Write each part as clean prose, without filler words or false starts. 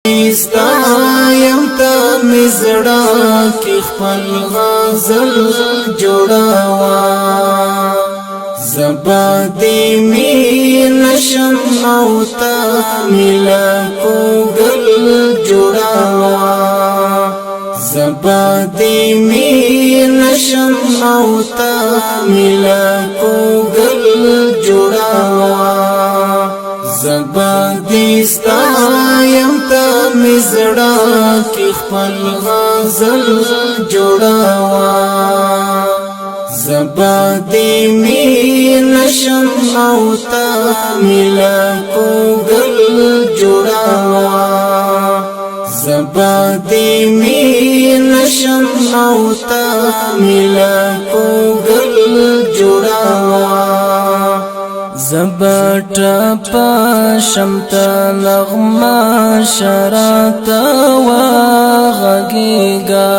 ستایم تا مزړه کې خپل غزل جوړاوا زبادي می نشم او تا ملا کوګل جوړاوا زبادي می نشم او تا ملا کوګل جوړاوا زبادي ستایم تا مزړه کې خپل غزل جوړاوا زبادي می نشم او تا ملا کوګل جوړاوا زبادي می نشم او تا ملا کوګل جوړاوا زباټا پاشمتا نغما شراتا وغږیګا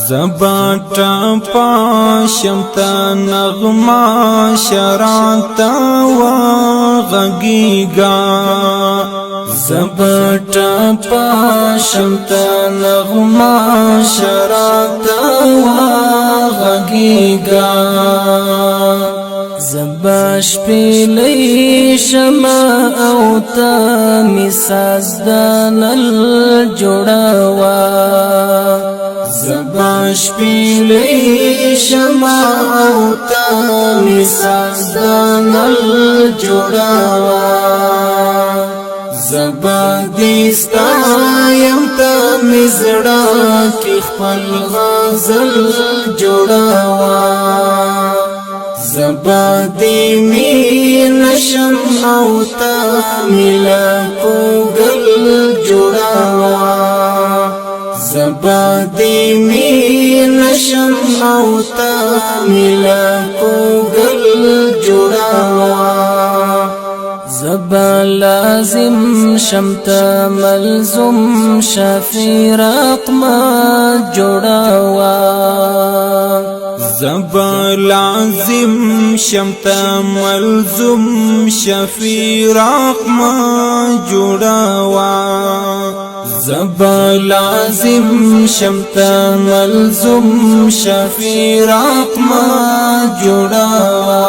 زباټا پاشمتا نغما شراتا وغږیګا زباټا پاشمتا نغما شراتا وغږیګا زباش پیلی شما او تا مساز دانل جوڑاوا زباش پیلی شما او تا مساز دانل جوڑاوا زبادي ستایم تا مزړه کې خپل غزل جوړاوا زبادي می نشم او تا ملا کوګل جوړاوا زبادي می نشم او تا ملا کوګل جوړاوا زبا لازم شمتا ملزم شفی رقما جوړاوا زبا لازم شمتا ملزم شفی رقما جوړاوا زبا لازم شمتا ملزم شفی رقما جوړاوا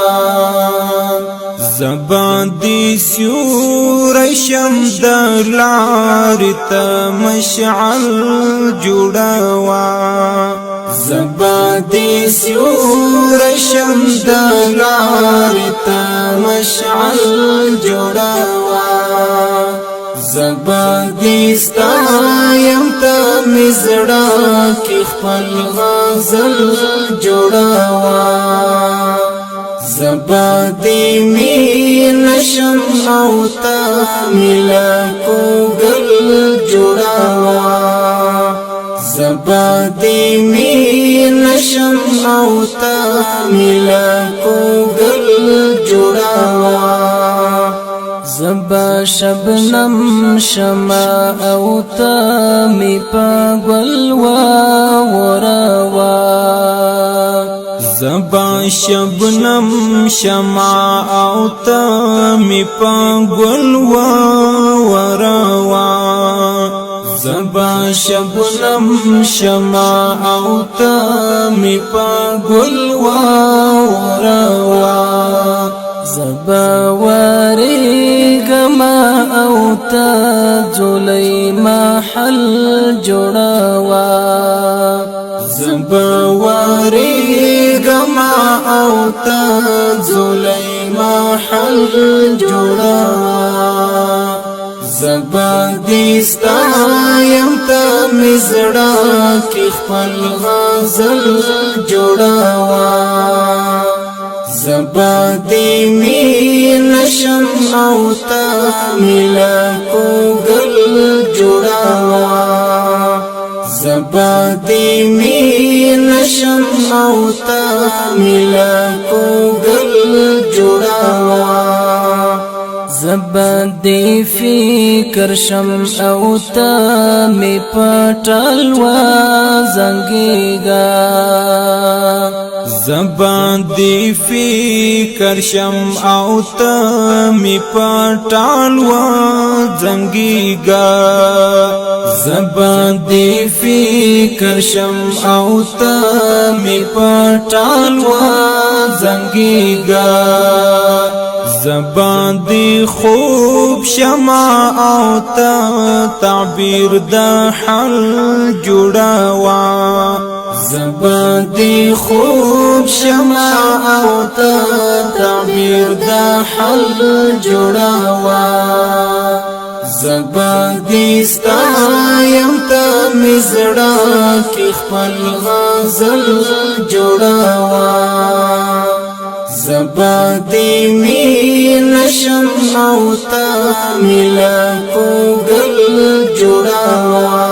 زبادي سیور شم دلار تا مشعل جوړاوا زبادي سیور شم دلار تا مشعل جوړاوا زبادي ستایم تا مزړه کې خپل غزل جوړاوا زبادي می نشم او تا ملا کوګل جوړاوا زبادي می نشم او تا ملا کوګل جوړاوا زبا شبنم شما او تا می پاګل وراوا زبا شبنم شما او تا می پاګل وراوا زبا شبنم شما او تا می پاګل وراوا زبا ورګما او تا جولای محل جوړاوا زبا ورګما او تا جولای محل جوړاوا زبادي ستایم تا مزړه کې خپل غزل جوړاوا زبادي می نشم او تا ملا کوګل جوړاوا زبادي می نشم او تا ملا کوګل جوړاوا زبادي فکر شم او تا می پټل و زنګيګا زبان دی فکر شم او تمی پټالوا زنګیګا زبان دی فکر شم او تمی پټالوا زنګیګا زبان دی خوب شما او تعبیر د حل جوړاوا زبان دی خوب شما او تعبیر د حل جوړاوا زبان دی ستایم ته مزړه کی خپل غزل جوړاوا زبان دی مین شم او تا ملا کوګل جوړاوا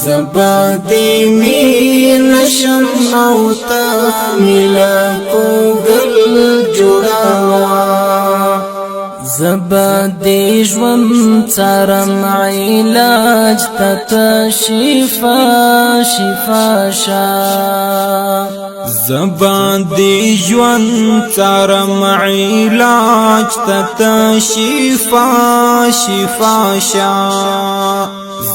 زبان دی مین شم او تا ملا کوګل جوړاوا زبان دی ژوند څارم علاج ته شفا شا زبان دی ژوند څارم علاج ته شفا شا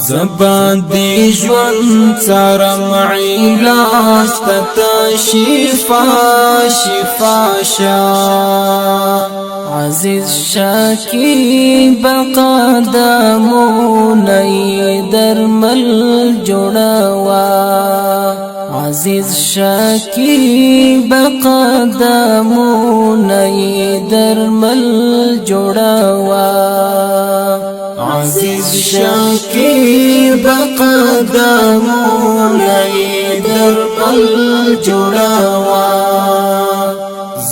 زبان دی ژوند څارم علاج ته شفا شا عزیز شکیب قدمونی درمل جوړاوا عزیز شکیب قدمونی درمل جوړاوا عزیز شکیب قدمونی درمل جوړاوا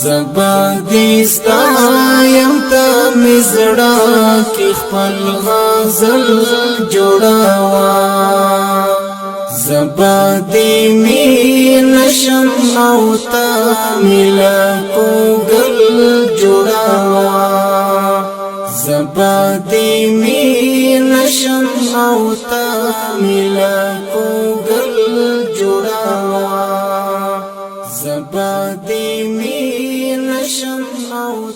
زبان دی ستایم ته مزړه کی خپل غزل جوړاوا زبان دی مین شم او تا ملا کوګل جوړاوا زبان دی مین شم او تا ملا کوګل جوړاوا زبان دی مین شم او